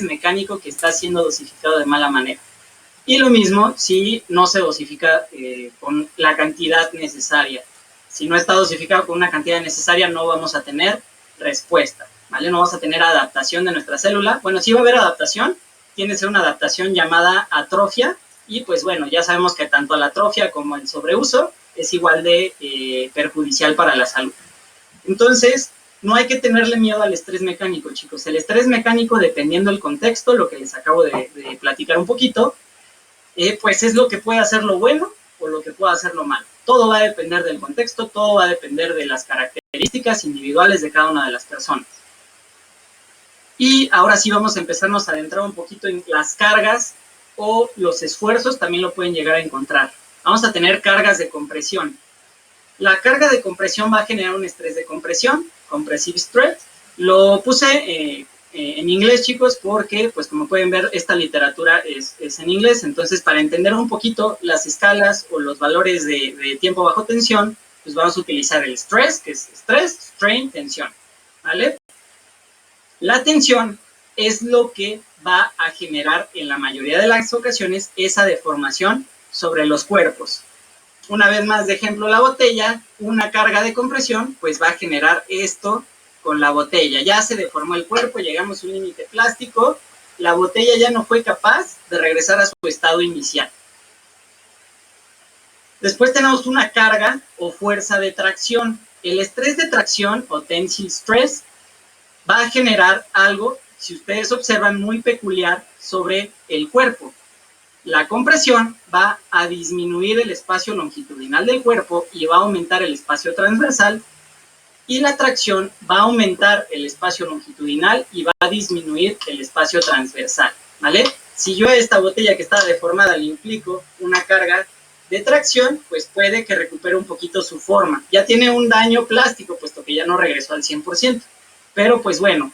mecánico que está siendo dosificado de mala manera. Y lo mismo si no se dosifica con la cantidad necesaria. Si no está dosificado con una cantidad necesaria, no vamos a tener respuesta, ¿vale? No vamos a tener adaptación de nuestra célula. Bueno, sí va a haber adaptación, tiene que ser una adaptación llamada atrofia, y pues bueno, ya sabemos que tanto la atrofia como el sobreuso es igual de perjudicial para la salud. Entonces, no hay que tenerle miedo al estrés mecánico, chicos. El estrés mecánico, dependiendo del contexto, lo que les acabo de platicar un poquito, pues es lo que puede hacerlo bueno o lo que puede hacerlo mal. Todo va a depender del contexto, todo va a depender de las características individuales de cada una de las personas. Y ahora sí vamos a empezarnos a adentrar un poquito en las cargas o los esfuerzos, también lo pueden llegar a encontrar. Vamos a tener cargas de compresión. La carga de compresión va a generar un estrés de compresión, compressive stress. Lo puse en inglés, chicos, porque, pues como pueden ver, esta literatura es en inglés. Entonces, para entender un poquito las escalas o los valores de tiempo bajo tensión, pues vamos a utilizar el stress, que es estrés, strain, tensión, ¿vale? La tensión es lo que va a generar en la mayoría de las ocasiones esa deformación sobre los cuerpos. Una vez más de ejemplo la botella, una carga de compresión pues va a generar esto con la botella. Ya se deformó el cuerpo, llegamos a un límite plástico, la botella ya no fue capaz de regresar a su estado inicial. Después tenemos una carga o fuerza de tracción. El estrés de tracción o tensile stress va a generar algo, si ustedes observan, muy peculiar sobre el cuerpo. La compresión va a disminuir el espacio longitudinal del cuerpo y va a aumentar el espacio transversal, y la tracción va a aumentar el espacio longitudinal y va a disminuir el espacio transversal, ¿vale? Si yo a esta botella que estaba deformada le implico una carga de tracción, pues puede que recupere un poquito su forma. Ya tiene un daño plástico, puesto que ya no regresó al 100%. Pero pues bueno,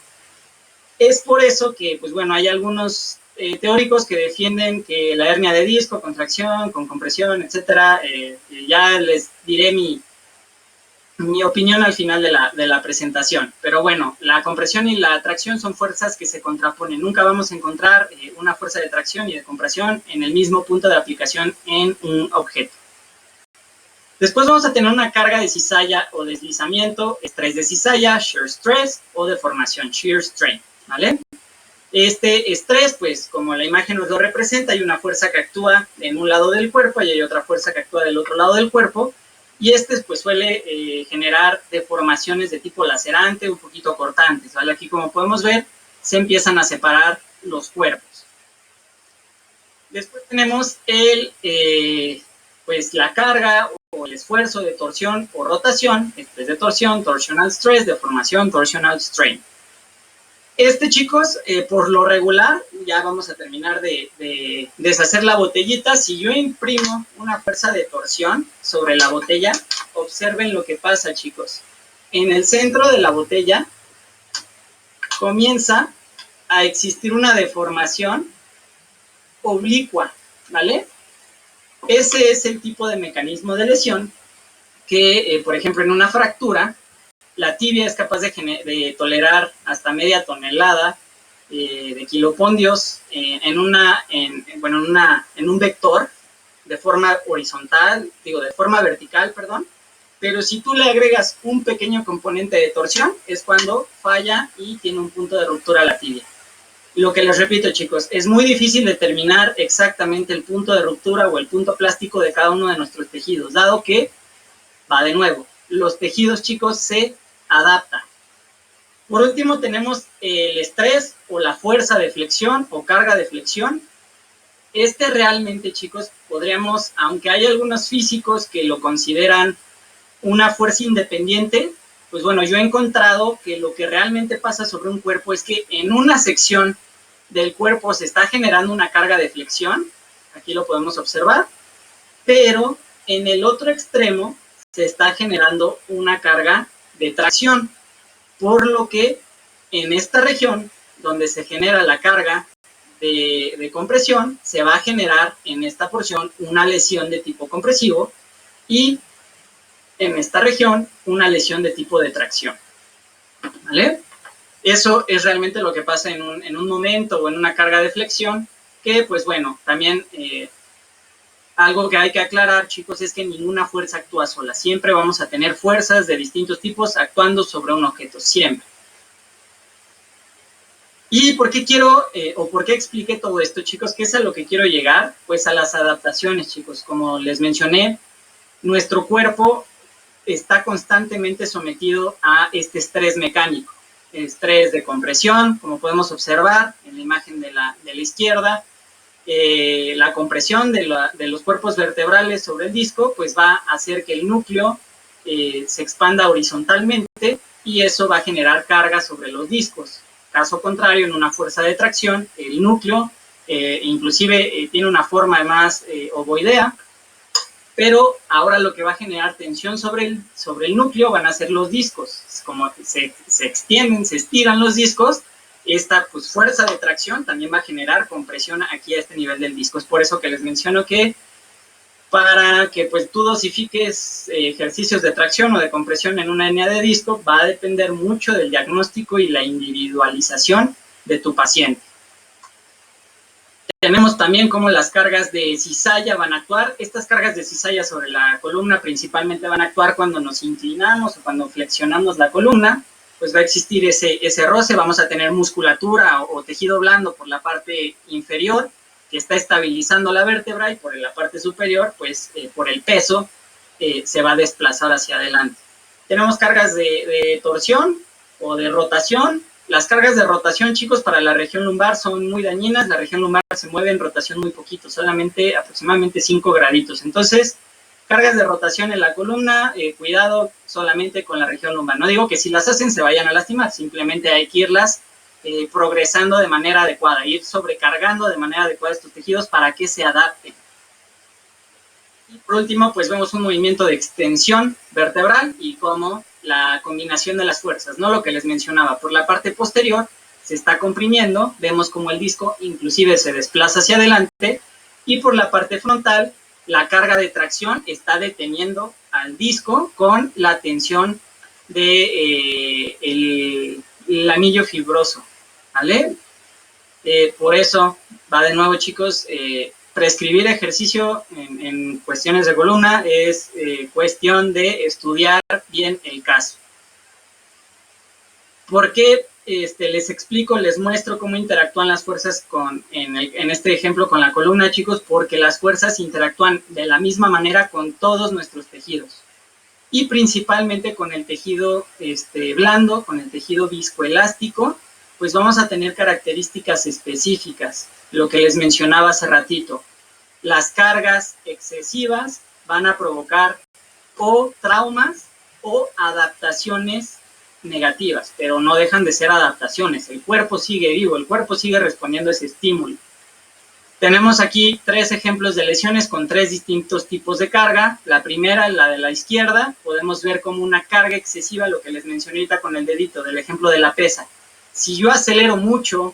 es por eso que, pues bueno, hay algunos teóricos que defienden que la hernia de disco, contracción, con compresión, etcétera, ya les diré mi opinión al final de la presentación. Pero bueno, la compresión y la tracción son fuerzas que se contraponen. Nunca vamos a encontrar una fuerza de tracción y de compresión en el mismo punto de aplicación en un objeto. Después vamos a tener una carga de cizalla o deslizamiento, estrés de cizalla, shear stress, o deformación, shear strain, ¿vale? Este estrés, pues como la imagen nos lo representa, hay una fuerza que actúa en un lado del cuerpo y hay otra fuerza que actúa del otro lado del cuerpo, y pues suele generar deformaciones de tipo lacerante, un poquito cortantes, ¿vale? Aquí, como podemos ver, se empiezan a separar los cuerpos. Después tenemos pues la carga o el esfuerzo de torsión o rotación, estrés de torsión, torsional stress, deformación, torsional strain. Chicos, por lo regular, ya vamos a terminar de deshacer la botellita. Si yo imprimo una fuerza de torsión sobre la botella, observen lo que pasa, chicos. En el centro de la botella comienza a existir una deformación oblicua, ¿vale? Ese es el tipo de mecanismo de lesión que, por ejemplo, en una fractura, la tibia es capaz de tolerar hasta media tonelada de kilopondios en un vector de forma horizontal, de forma vertical, perdón. Pero si tú le agregas un pequeño componente de torsión, es cuando falla y tiene un punto de ruptura a la tibia. Lo que les repito, chicos, es muy difícil determinar exactamente el punto de ruptura o el punto plástico de cada uno de nuestros tejidos, dado que, va de nuevo, los tejidos, chicos, se adaptan. Por último, tenemos el estrés o la fuerza de flexión o carga de flexión. Realmente, chicos, podríamos, aunque hay algunos físicos que lo consideran una fuerza independiente, pues bueno, yo he encontrado que lo que realmente pasa sobre un cuerpo es que en una sección del cuerpo se está generando una carga de flexión, aquí lo podemos observar, pero en el otro extremo se está generando una carga de tracción, por lo que en esta región donde se genera la carga de compresión, se va a generar en esta porción una lesión de tipo compresivo y en esta región una lesión de tipo de tracción, ¿vale? Eso es realmente lo que pasa en un momento o en una carga de flexión, que pues bueno, también algo que hay que aclarar, chicos, es que ninguna fuerza actúa sola. Siempre vamos a tener fuerzas de distintos tipos actuando sobre un objeto, siempre. ¿Y por qué quiero, o por qué expliqué todo esto, chicos? ¿Qué es a lo que quiero llegar? Pues a las adaptaciones, chicos. Como les mencioné, nuestro cuerpo está constantemente sometido a este estrés mecánico, estrés de compresión, como podemos observar en la imagen de la izquierda. La compresión de los cuerpos vertebrales sobre el disco pues va a hacer que el núcleo se expanda horizontalmente y eso va a generar carga sobre los discos. Caso contrario, en una fuerza de tracción, el núcleo inclusive tiene una forma más ovoidea, pero ahora lo que va a generar tensión sobre el núcleo van a ser los discos. Como se extienden, se estiran los discos, esta pues, fuerza de tracción también va a generar compresión aquí a este nivel del disco. Es por eso que les menciono que para que pues, tú dosifiques ejercicios de tracción o de compresión en una hernia de disco, va a depender mucho del diagnóstico y la individualización de tu paciente. Tenemos también cómo las cargas de cizalla van a actuar. Estas cargas de cizalla sobre la columna principalmente van a actuar cuando nos inclinamos o cuando flexionamos la columna. Pues va a existir ese roce, vamos a tener musculatura o tejido blando por la parte inferior que está estabilizando la vértebra y por la parte superior, pues por el peso, se va a desplazar hacia adelante. Tenemos cargas de torsión o de rotación. Las cargas de rotación, chicos, para la región lumbar son muy dañinas. La región lumbar se mueve en rotación muy poquito, solamente aproximadamente 5 graditos. Entonces, cargas de rotación en la columna, cuidado solamente con la región lumbar. No digo que si las hacen se vayan a lastimar, simplemente hay que irlas progresando de manera adecuada, ir sobrecargando de manera adecuada estos tejidos para que se adapten. Y por último, pues vemos un movimiento de extensión vertebral y como la combinación de las fuerzas, ¿no? Lo que les mencionaba, por la parte posterior se está comprimiendo, vemos como el disco inclusive se desplaza hacia adelante y por la parte frontal la carga de tracción está deteniendo al disco con la tensión de el anillo fibroso, ¿vale? Por eso va de nuevo, chicos, prescribir ejercicio en cuestiones de columna es cuestión de estudiar bien el caso. ¿Por qué? Les explico, les muestro cómo interactúan las fuerzas en este ejemplo con la columna, chicos, porque las fuerzas interactúan de la misma manera con todos nuestros tejidos y principalmente con el tejido blando, con el tejido viscoelástico, pues vamos a tener características específicas, lo que les mencionaba hace ratito. Las cargas excesivas van a provocar o traumas o adaptaciones negativas, pero no dejan de ser adaptaciones. El cuerpo sigue vivo, el cuerpo sigue respondiendo a ese estímulo. Tenemos aquí 3 ejemplos de lesiones con 3 distintos tipos de carga. La primera, la de la izquierda, podemos ver como una carga excesiva, lo que les mencioné ahorita con el dedito, del ejemplo de la pesa. Si yo acelero mucho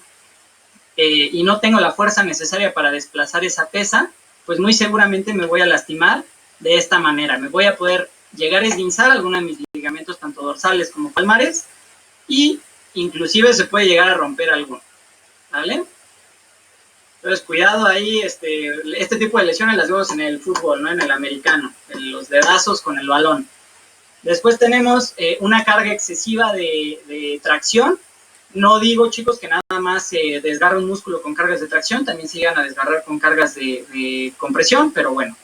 y no tengo la fuerza necesaria para desplazar esa pesa, pues muy seguramente me voy a lastimar de esta manera. Me voy a poder llegar a esguinzar alguno de mis ligamentos, tanto dorsales como palmares, y inclusive se puede llegar a romper alguno, ¿vale? Entonces, cuidado ahí, este tipo de lesiones las vemos en el fútbol, ¿no? En el americano, en los dedazos con el balón. Después tenemos una carga excesiva de tracción. No digo, chicos, que nada más se desgarra un músculo con cargas de tracción, también se llegan a desgarrar con cargas de compresión, pero bueno.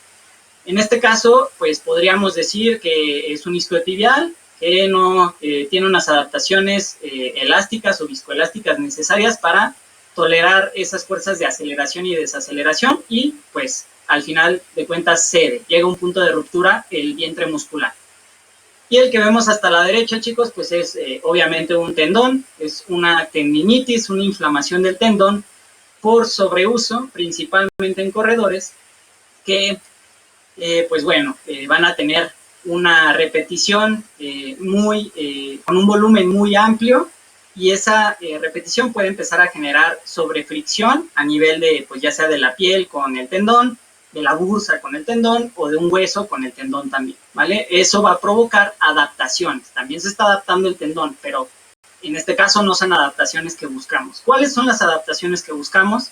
En este caso, pues podríamos decir que es un isquiotibial que no tiene unas adaptaciones elásticas o viscoelásticas necesarias para tolerar esas fuerzas de aceleración y desaceleración y pues al final de cuentas cede, llega a un punto de ruptura el vientre muscular. Y el que vemos hasta la derecha, chicos, pues es obviamente un tendón, es una tendinitis, una inflamación del tendón por sobreuso, principalmente en corredores, que pues bueno, van a tener una repetición con un volumen muy amplio y esa repetición puede empezar a generar sobrefricción a nivel de, pues ya sea de la piel con el tendón, de la bursa con el tendón o de un hueso con el tendón también, ¿vale? Eso va a provocar adaptaciones. También se está adaptando el tendón, pero en este caso no son adaptaciones que buscamos. ¿Cuáles son las adaptaciones que buscamos?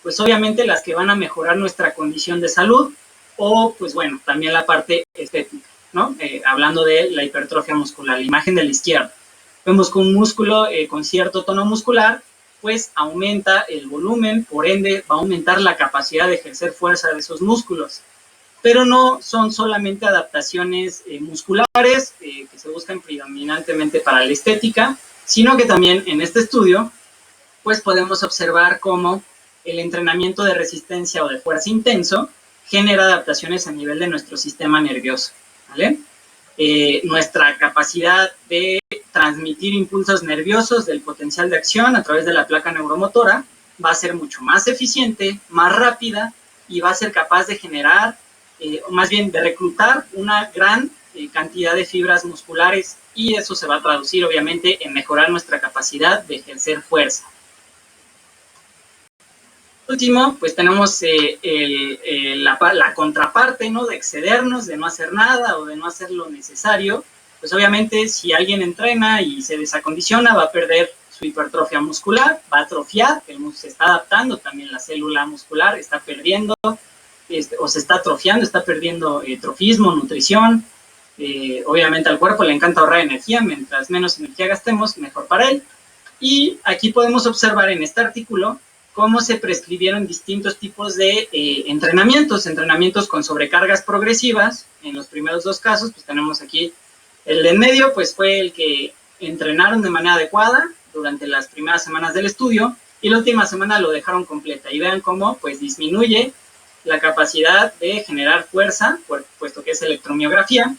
Pues obviamente las que van a mejorar nuestra condición de salud o, pues bueno, también la parte estética, ¿no? Hablando de la hipertrofia muscular, la imagen de la izquierda. Vemos que un músculo con cierto tono muscular, pues aumenta el volumen, por ende va a aumentar la capacidad de ejercer fuerza de esos músculos. Pero no son solamente adaptaciones musculares que se buscan predominantemente para la estética, sino que también en este estudio, pues podemos observar cómo el entrenamiento de resistencia o de fuerza intenso genera adaptaciones a nivel de nuestro sistema nervioso, ¿vale? Nuestra capacidad de transmitir impulsos nerviosos del potencial de acción a través de la placa neuromotora va a ser mucho más eficiente, más rápida y va a ser capaz de generar, más bien de reclutar una gran cantidad de fibras musculares y eso se va a traducir obviamente en mejorar nuestra capacidad de ejercer fuerza. Último, pues tenemos la contraparte, ¿no? De excedernos, de no hacer nada o de no hacer lo necesario. Pues obviamente si alguien entrena y se desacondiciona va a perder su hipertrofia muscular, va a atrofiar, se está adaptando también la célula muscular, está perdiendo o se está atrofiando, está perdiendo trofismo, nutrición. Obviamente al cuerpo le encanta ahorrar energía, mientras menos energía gastemos, mejor para él. Y aquí podemos observar en este artículo cómo se prescribieron distintos tipos de entrenamientos con sobrecargas progresivas. En los primeros dos casos, pues tenemos aquí el de en medio, pues fue el que entrenaron de manera adecuada durante las primeras semanas del estudio y la última semana lo dejaron completa. Y vean cómo pues disminuye la capacidad de generar fuerza, puesto que es electromiografía.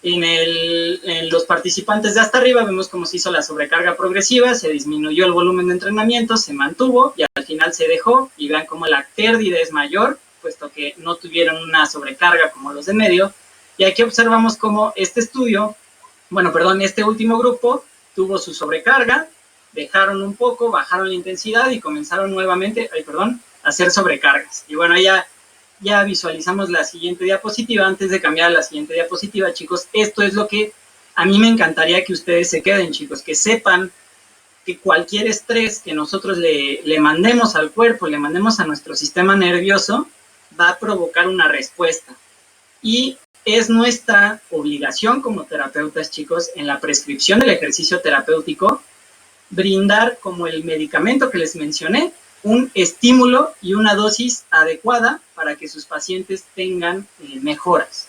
En los participantes de hasta arriba vemos cómo se hizo la sobrecarga progresiva, se disminuyó el volumen de entrenamiento, se mantuvo y al final se dejó y vean cómo la pérdida es mayor, puesto que no tuvieron una sobrecarga como los de medio. Y aquí observamos cómo este último grupo tuvo su sobrecarga, dejaron un poco, bajaron la intensidad y comenzaron nuevamente, a hacer sobrecargas. Y bueno, ya visualizamos la siguiente diapositiva. Antes de cambiar a la siguiente diapositiva, chicos, esto es lo que a mí me encantaría que ustedes se queden, chicos, que sepan que cualquier estrés que nosotros le mandemos al cuerpo, le mandemos a nuestro sistema nervioso, va a provocar una respuesta. Y es nuestra obligación como terapeutas, chicos, en la prescripción del ejercicio terapéutico, brindar como el medicamento que les mencioné, un estímulo y una dosis adecuada para que sus pacientes tengan mejoras.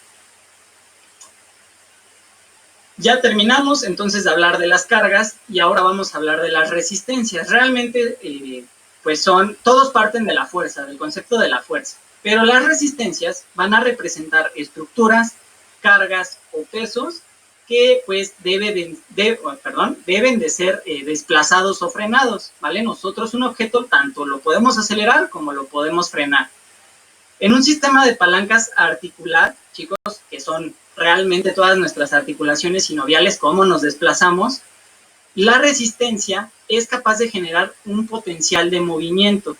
Ya terminamos entonces de hablar de las cargas y ahora vamos a hablar de las resistencias. Realmente, pues todos parten de la fuerza, del concepto de la fuerza, pero las resistencias van a representar estructuras, cargas o pesos que pues deben de ser desplazados o frenados, ¿vale? Nosotros un objeto tanto lo podemos acelerar como lo podemos frenar. En un sistema de palancas articular, chicos, que son realmente todas nuestras articulaciones sinoviales, cómo nos desplazamos, la resistencia es capaz de generar un potencial de movimiento.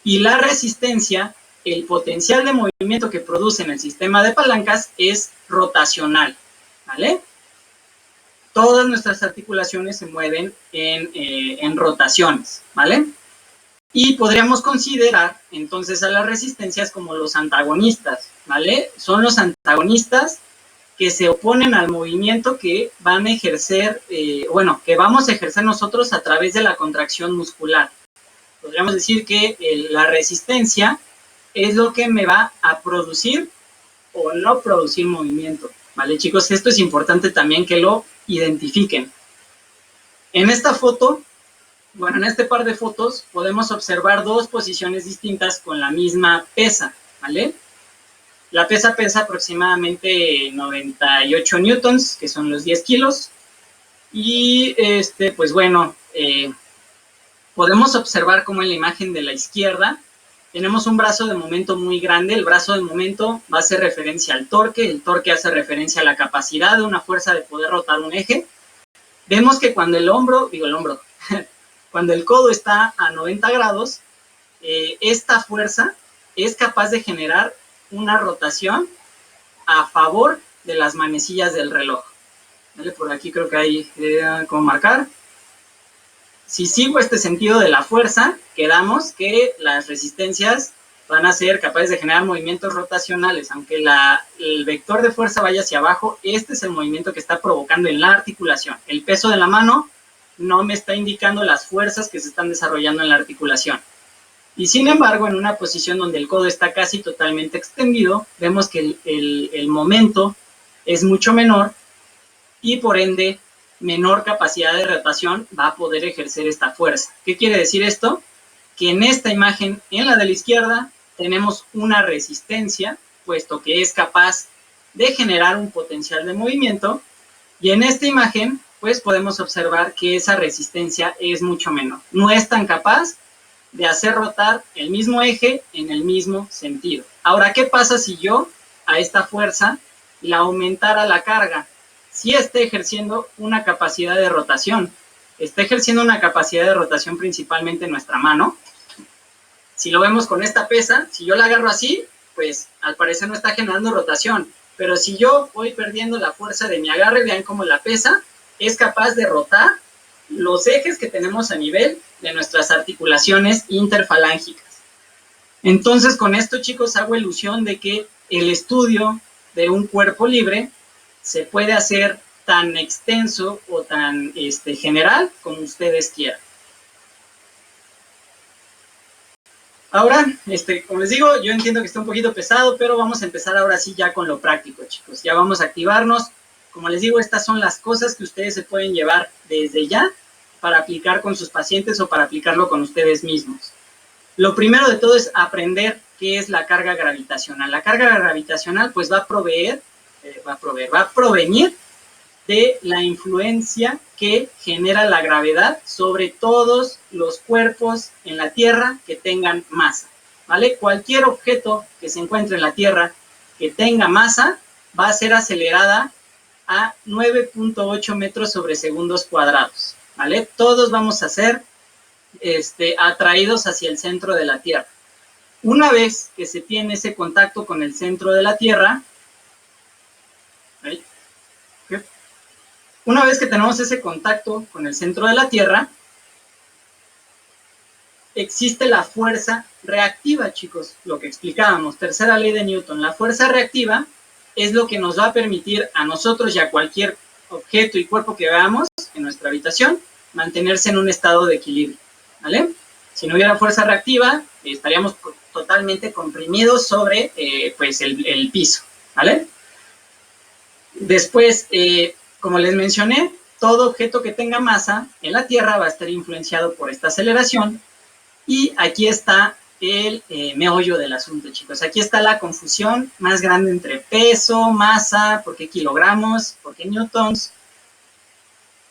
Y la resistencia, el potencial de movimiento que produce en el sistema de palancas es rotacional, ¿vale? Todas nuestras articulaciones se mueven en rotaciones, ¿vale? Y podríamos considerar entonces a las resistencias como los antagonistas, ¿vale? Son los antagonistas que se oponen al movimiento que van a ejercer, que vamos a ejercer nosotros a través de la contracción muscular. Podríamos decir que la resistencia es lo que me va a producir o no producir movimiento, ¿vale, chicos? Esto es importante también que lo identifiquen. En esta foto, en este par de fotos, podemos observar dos posiciones distintas con la misma pesa, ¿vale? La pesa pesa aproximadamente 98 newtons, que son los 10 kilos. Y, podemos observar cómo en la imagen de la izquierda tenemos un brazo de momento muy grande. El brazo de momento va a hacer referencia al torque. El torque hace referencia a la capacidad de una fuerza de poder rotar un eje. Vemos que cuando cuando el codo está a 90 grados, esta fuerza es capaz de generar una rotación a favor de las manecillas del reloj. ¿Vale? Por aquí creo que hay cómo marcar. si sigo este sentido de la fuerza, quedamos que las resistencias van a ser capaces de generar movimientos rotacionales. Aunque el vector de fuerza vaya hacia abajo, este es el movimiento que está provocando en la articulación. El peso de la mano no me está indicando las fuerzas que se están desarrollando en la articulación. Y sin embargo, en una posición donde el codo está casi totalmente extendido, vemos que el momento es mucho menor y por ende menor capacidad de rotación va a poder ejercer esta fuerza. ¿Qué quiere decir esto? Que en esta imagen, en la de la izquierda, tenemos una resistencia, puesto que es capaz de generar un potencial de movimiento, y en esta imagen, pues podemos observar que esa resistencia es mucho menor. No es tan capaz de hacer rotar el mismo eje en el mismo sentido. Ahora, ¿qué pasa si yo a esta fuerza la aumentara la carga? Sí está ejerciendo una capacidad de rotación. Está ejerciendo una capacidad de rotación principalmente en nuestra mano. Si lo vemos con esta pesa, si yo la agarro así, pues al parecer no está generando rotación. Pero si yo voy perdiendo la fuerza de mi agarre, vean cómo la pesa es capaz de rotar los ejes que tenemos a nivel de nuestras articulaciones interfalángicas. Entonces, con esto, chicos, hago ilusión de que el estudio de un cuerpo libre se puede hacer tan extenso o tan general como ustedes quieran. Ahora, como les digo, yo entiendo que está un poquito pesado, pero vamos a empezar ahora sí ya con lo práctico, chicos. Ya vamos a activarnos. Como les digo, estas son las cosas que ustedes se pueden llevar desde ya para aplicar con sus pacientes o para aplicarlo con ustedes mismos. Lo primero de todo es aprender qué es la carga gravitacional. La carga gravitacional pues va a provenir de la influencia que genera la gravedad sobre todos los cuerpos en la Tierra que tengan masa, ¿vale? Cualquier objeto que se encuentre en la Tierra que tenga masa va a ser acelerada a 9.8 metros sobre segundos cuadrados, ¿vale? Todos vamos a ser atraídos hacia el centro de la Tierra. Una vez que se tiene ese contacto con el centro de la Tierra, ¿sí? Una vez que tenemos ese contacto con el centro de la Tierra, existe la fuerza reactiva, chicos, lo que explicábamos, tercera ley de Newton. La fuerza reactiva es lo que nos va a permitir a nosotros y a cualquier objeto y cuerpo que veamos en nuestra habitación mantenerse en un estado de equilibrio, ¿vale? Si no hubiera fuerza reactiva, estaríamos totalmente comprimidos sobre pues el piso, ¿vale? Después, como les mencioné, todo objeto que tenga masa en la Tierra va a estar influenciado por esta aceleración. Y aquí está el meollo del asunto, chicos. Aquí está la confusión más grande entre peso, masa, por qué kilogramos, por qué newtons.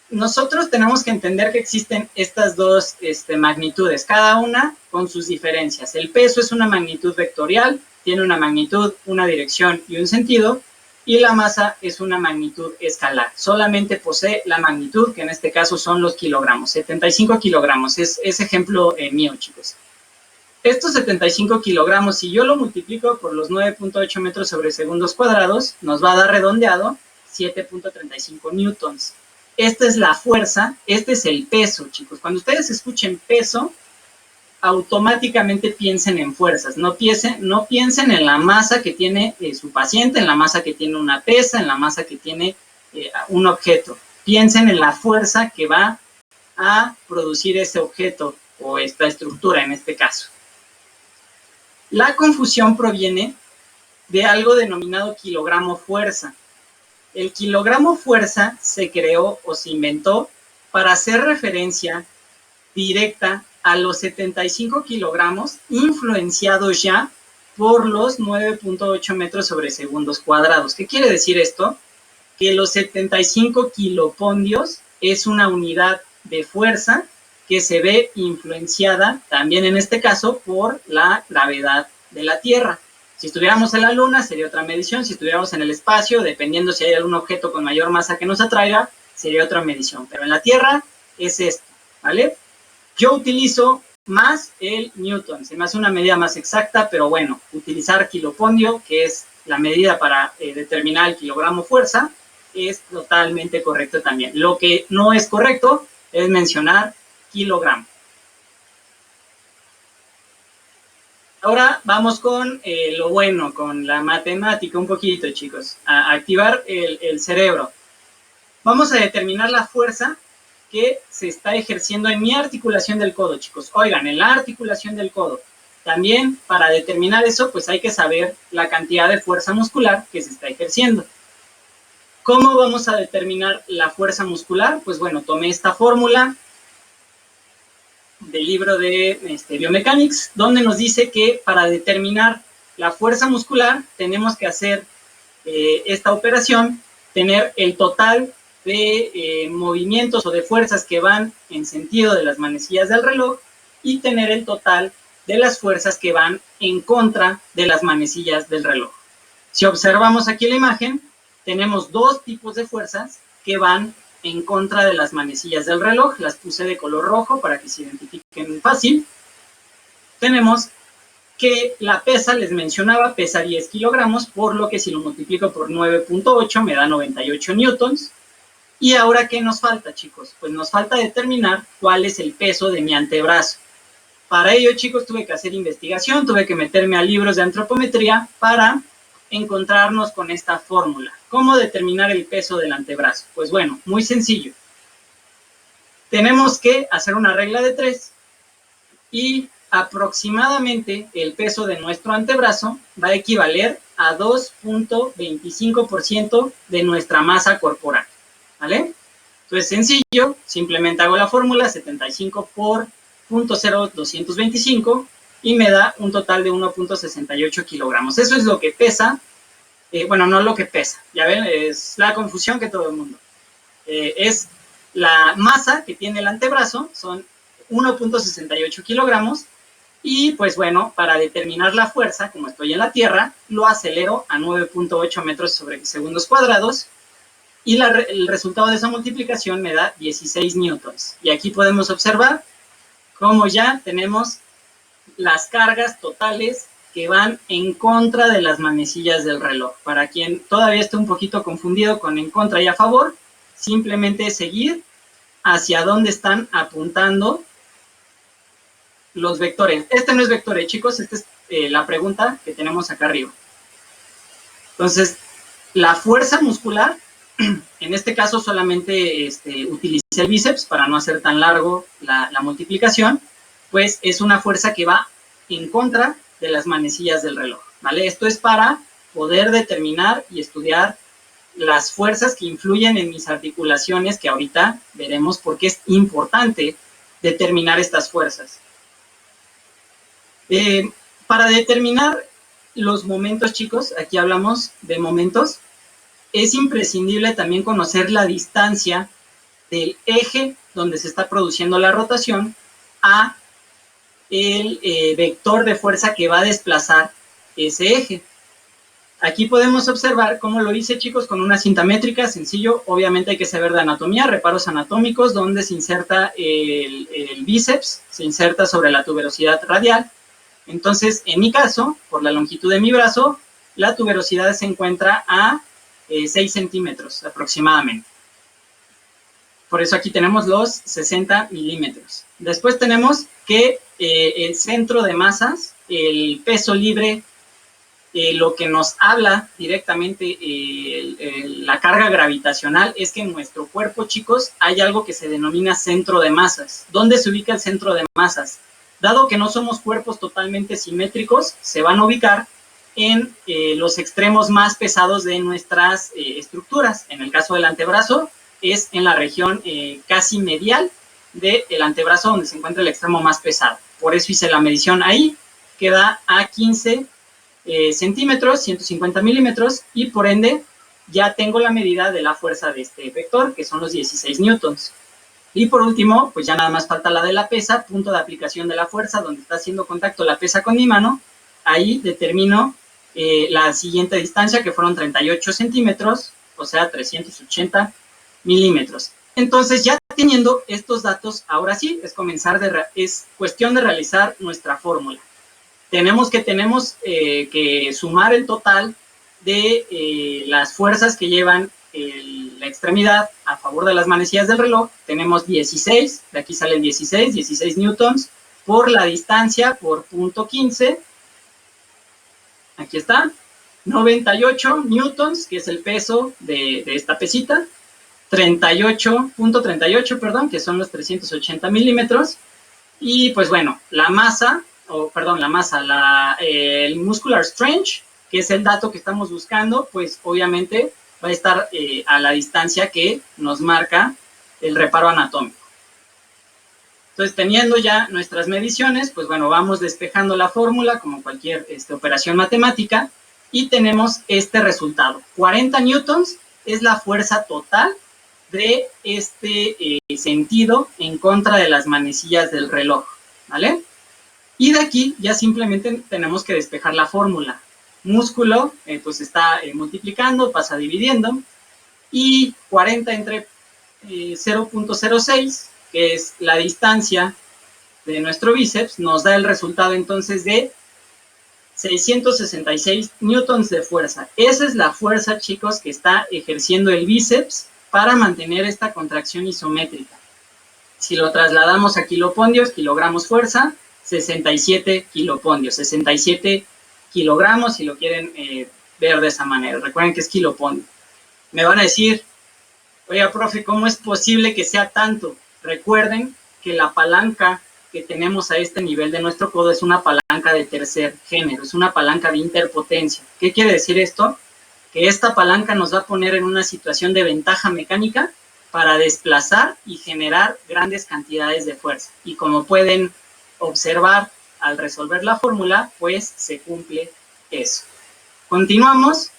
Nosotros tenemos que entender que existen estas dos magnitudes, cada una con sus diferencias. El peso es una magnitud vectorial, tiene una magnitud, una dirección y un sentido, y la masa es una magnitud escalar. Solamente posee la magnitud, que en este caso son los kilogramos. 75 kilogramos es ejemplo mío, chicos. Estos 75 kilogramos, si yo lo multiplico por los 9.8 metros sobre segundos cuadrados, nos va a dar redondeado 7.35 newtons. Esta es la fuerza, este es el peso, chicos. Cuando ustedes escuchen peso, automáticamente piensen en fuerzas, no piensen en la masa que tiene su paciente, en la masa que tiene una pesa, en la masa que tiene un objeto. Piensen en la fuerza que va a producir ese objeto o esta estructura en este caso. La confusión proviene de algo denominado kilogramo fuerza. El kilogramo fuerza se creó o se inventó para hacer referencia directa a los 75 kilogramos influenciados ya por los 9.8 metros sobre segundos cuadrados. ¿Qué quiere decir esto? Que los 75 kilopondios es una unidad de fuerza que se ve influenciada también en este caso por la gravedad de la Tierra. Si estuviéramos en la Luna sería otra medición, si estuviéramos en el espacio, dependiendo si hay algún objeto con mayor masa que nos atraiga, sería otra medición. Pero en la Tierra es esto, ¿vale? Yo utilizo más el newton, se me hace una medida más exacta, pero bueno, utilizar kilopondio, que es la medida para determinar el kilogramo fuerza, es totalmente correcto también. Lo que no es correcto es mencionar kilogramo. Ahora vamos con lo bueno, con la matemática un poquito, chicos, a activar el cerebro. Vamos a determinar la fuerza que se está ejerciendo en mi articulación del codo, chicos. Oigan, en la articulación del codo. También para determinar eso, pues hay que saber la cantidad de fuerza muscular que se está ejerciendo. ¿Cómo vamos a determinar la fuerza muscular? Pues bueno, tomé esta fórmula del libro de Biomechanics, donde nos dice que para determinar la fuerza muscular tenemos que hacer esta operación, tener el total de movimientos o de fuerzas que van en sentido de las manecillas del reloj y tener el total de las fuerzas que van en contra de las manecillas del reloj. Si observamos aquí la imagen, tenemos dos tipos de fuerzas que van en contra de las manecillas del reloj. Las puse de color rojo para que se identifiquen fácil. Tenemos que la pesa, les mencionaba, pesa 10 kilogramos, por lo que si lo multiplico por 9.8 me da 98 newtons. Y ahora, ¿qué nos falta, chicos? Pues nos falta determinar cuál es el peso de mi antebrazo. Para ello, chicos, tuve que hacer investigación, tuve que meterme a libros de antropometría para encontrarnos con esta fórmula. ¿Cómo determinar el peso del antebrazo? Pues bueno, muy sencillo. Tenemos que hacer una regla de 3 y aproximadamente el peso de nuestro antebrazo va a equivaler a 2.25% de nuestra masa corporal, ¿vale? Entonces, sencillo, simplemente hago la fórmula 75 por 0.0225 y me da un total de 1.68 kilogramos. Eso es lo que pesa, bueno, no lo que pesa, ya ven, es la confusión que todo el mundo. Es la masa que tiene el antebrazo, son 1.68 kilogramos, y pues bueno, para determinar la fuerza, como estoy en la Tierra, lo acelero a 9.8 metros sobre segundos cuadrados, y el resultado de esa multiplicación me da 16 newtons. Y aquí podemos observar cómo ya tenemos las cargas totales que van en contra de las manecillas del reloj. Para quien todavía esté un poquito confundido con en contra y a favor, simplemente seguir hacia dónde están apuntando los vectores. Este no es vector, chicos, esta es la pregunta que tenemos acá arriba. Entonces, la fuerza muscular, en este caso solamente utilicé el bíceps para no hacer tan largo la multiplicación, pues es una fuerza que va en contra de las manecillas del reloj, ¿vale? Esto es para poder determinar y estudiar las fuerzas que influyen en mis articulaciones, que ahorita veremos por qué es importante determinar estas fuerzas. Para determinar los momentos, chicos, aquí hablamos de momentos, es imprescindible también conocer la distancia del eje donde se está produciendo la rotación a el vector de fuerza que va a desplazar ese eje. Aquí podemos observar cómo lo hice, chicos, con una cinta métrica, sencillo. Obviamente hay que saber de anatomía, reparos anatómicos, donde se inserta el bíceps, se inserta sobre la tuberosidad radial. Entonces, en mi caso, por la longitud de mi brazo, la tuberosidad se encuentra a 6 centímetros aproximadamente. Por eso aquí tenemos los 60 milímetros. Después tenemos que el centro de masas, el peso libre, lo que nos habla directamente la carga gravitacional es que en nuestro cuerpo, chicos, hay algo que se denomina centro de masas. ¿Dónde se ubica el centro de masas? Dado que no somos cuerpos totalmente simétricos, se van a ubicar en los extremos más pesados de nuestras estructuras. En el caso del antebrazo, es en la región casi medial del antebrazo donde se encuentra el extremo más pesado. Por eso hice la medición ahí, que da a 15 centímetros, 150 milímetros, y por ende ya tengo la medida de la fuerza de este vector, que son los 16 newtons. Y por último, pues ya nada más falta la de la pesa, punto de aplicación de la fuerza, donde está haciendo contacto la pesa con mi mano. Ahí determino la siguiente distancia, que fueron 38 centímetros, o sea, 380 milímetros. Entonces, ya teniendo estos datos, ahora sí, es cuestión de realizar nuestra fórmula. Tenemos que sumar el total de las fuerzas que llevan el la extremidad, a favor de las manecillas del reloj, tenemos 16, de aquí sale el 16 newtons, por la distancia, por punto 15, aquí está, 98 newtons, que es el peso de esta pesita, 38, perdón, que son los 380 milímetros, y pues bueno, la masa, el muscular strength, que es el dato que estamos buscando, pues obviamente va a estar a la distancia que nos marca el reparo anatómico. Entonces, teniendo ya nuestras mediciones, pues bueno, vamos despejando la fórmula como cualquier operación matemática y tenemos este resultado. 40 newtons es la fuerza total de este sentido en contra de las manecillas del reloj, ¿vale? Y de aquí ya simplemente tenemos que despejar la fórmula. Músculo, pues está multiplicando, pasa dividiendo, y 40 entre 0.06, que es la distancia de nuestro bíceps, nos da el resultado entonces de 666 newtons de fuerza. Esa es la fuerza, chicos, que está ejerciendo el bíceps para mantener esta contracción isométrica. Si lo trasladamos a kilopondios, kilogramos fuerza, 67 kilopondios, 67 kilogramos si lo quieren ver de esa manera. Recuerden que es kilopondio. Me van a decir, oiga, profe, ¿cómo es posible que sea tanto? Recuerden que la palanca que tenemos a este nivel de nuestro codo es una palanca de tercer género, es una palanca de interpotencia. ¿Qué quiere decir esto? Que esta palanca nos va a poner en una situación de ventaja mecánica para desplazar y generar grandes cantidades de fuerza. Y como pueden observar al resolver la fórmula, pues se cumple eso. Continuamos.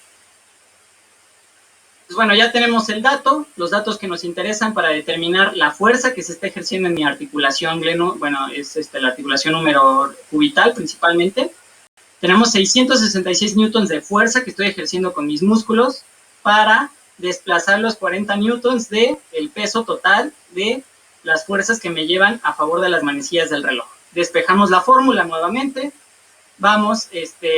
Pues bueno, ya tenemos el dato, los datos que nos interesan para determinar la fuerza que se está ejerciendo en mi articulación bueno, es la articulación húmero-cubital principalmente. Tenemos 666 newtons de fuerza que estoy ejerciendo con mis músculos para desplazar los 40 newtons del peso total de las fuerzas que me llevan a favor de las manecillas del reloj. Despejamos la fórmula nuevamente, vamos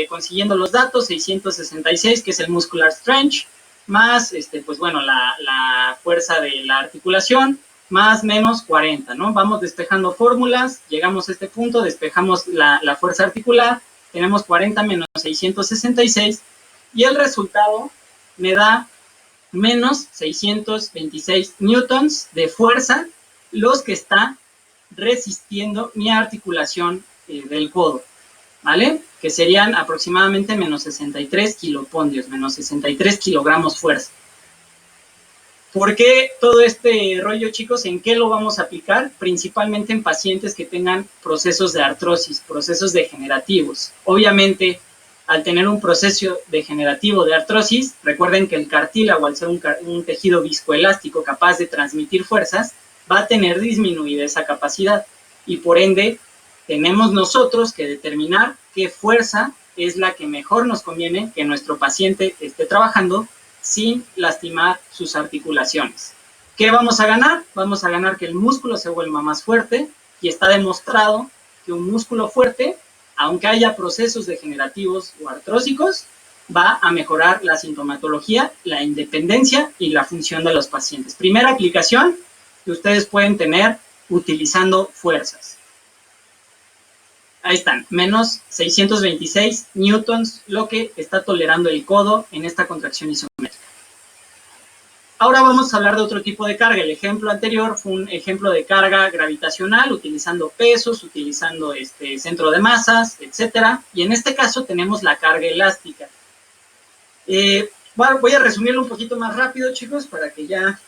consiguiendo los datos, 666, que es el muscular strength, más, pues bueno, la fuerza de la articulación, más menos 40, ¿no? Vamos despejando fórmulas, llegamos a este punto, despejamos la fuerza articular, tenemos 40 menos 666, y el resultado me da menos 626 newtons de fuerza, los que está resistiendo mi articulación del codo, ¿vale? Que serían aproximadamente menos 63 kilopondios, menos 63 kilogramos fuerza. ¿Por qué todo este rollo, chicos? ¿En qué lo vamos a aplicar? Principalmente en pacientes que tengan procesos de artrosis, procesos degenerativos. Obviamente, al tener un proceso degenerativo de artrosis, recuerden que el cartílago, al ser un tejido viscoelástico capaz de transmitir fuerzas, va a tener disminuida esa capacidad y por ende tenemos nosotros que determinar qué fuerza es la que mejor nos conviene que nuestro paciente esté trabajando sin lastimar sus articulaciones. ¿Qué vamos a ganar? Vamos a ganar que el músculo se vuelva más fuerte y está demostrado que un músculo fuerte, aunque haya procesos degenerativos o artrósicos, va a mejorar la sintomatología, la independencia y la función de los pacientes. Primera aplicación que ustedes pueden tener utilizando fuerzas. Ahí están, menos 626 newtons, lo que está tolerando el codo en esta contracción isométrica. Ahora vamos a hablar de otro tipo de carga. El ejemplo anterior fue un ejemplo de carga gravitacional, utilizando pesos, utilizando centro de masas, etcétera. Y en este caso tenemos la carga elástica. Bueno, voy a resumirlo un poquito más rápido, chicos, para que ya